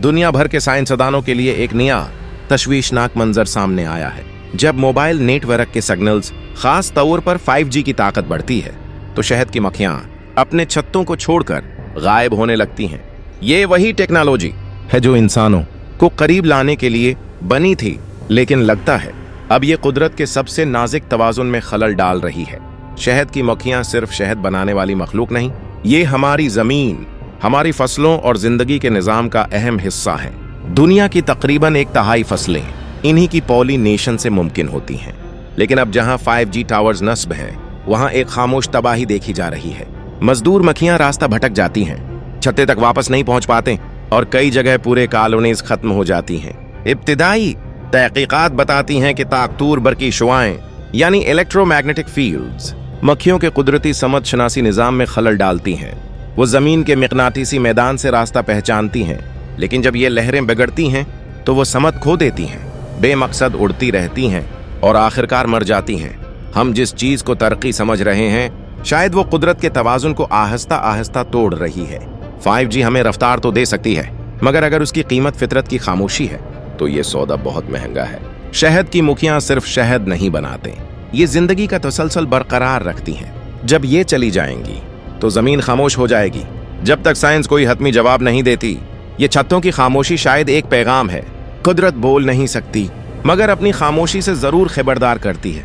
दुनिया भर के साइंसदानों के लिए एक नया तशवीशनाक मंजर सामने आया है। जब मोबाइल नेटवर्क के सिग्नल्स, खास तौर पर 5G की ताकत बढ़ती है तो शहद की मक्खियां अपने छत्तों को छोड़कर गायब होने लगती हैं। ये वही टेक्नोलॉजी है जो इंसानों को करीब लाने के लिए बनी थी, लेकिन लगता है अब ये कुदरत के सबसे नाजुक तवाजुन में खलल डाल रही है। शहद की मक्खियां सिर्फ शहद बनाने वाली मखलूक नहीं, ये हमारी जमीन, हमारी फसलों और जिंदगी के निजाम का अहम हिस्सा है। दुनिया की तकरीबन 1/3 फसलें इन्हीं की पॉलिनेशन से मुमकिन होती हैं। लेकिन अब जहां 5G टावर्स नस्ब हैं, वहां एक खामोश तबाही देखी जा रही है। मजदूर मक्खियां रास्ता भटक जाती हैं, छत्ते तक वापस नहीं पहुंच पाते और कई जगह पूरे कॉलोनीज खत्म हो जाती हैं। इब्तिदाई तहकीकात बताती हैं कि ताकतूर बरकी शुआएं यानी इलेक्ट्रोमैग्नेटिक फील्ड्स मक्खियों के कुदरती समझ शनासी निजाम में खलल डालती हैं। वो जमीन के मकनातीसी मैदान से रास्ता पहचानती हैं, लेकिन जब ये लहरें बिगड़ती हैं तो वो समत खो देती हैं, बेमकसद उड़ती रहती हैं और आखिरकार मर जाती हैं। हम जिस चीज को तरक्की समझ रहे हैं, शायद वो कुदरत के तवाजुन को आहिस्ता आहिस्ता तोड़ रही है। 5G हमें रफ्तार तो दे सकती है, मगर अगर उसकी कीमत फितरत की खामोशी है तो ये सौदा बहुत महंगा है। शहद की मक्खियां सिर्फ शहद नहीं बनाते, ये जिंदगी का तसलसल बरकरार रखती हैं। जब ये चली जाएंगी तो जमीन खामोश हो जाएगी। जब तक साइंस कोई हतमी जवाब नहीं देती, ये छत्तों की खामोशी शायद एक पैगाम है। कुदरत बोल नहीं सकती, मगर अपनी खामोशी से जरूर खबरदार करती है।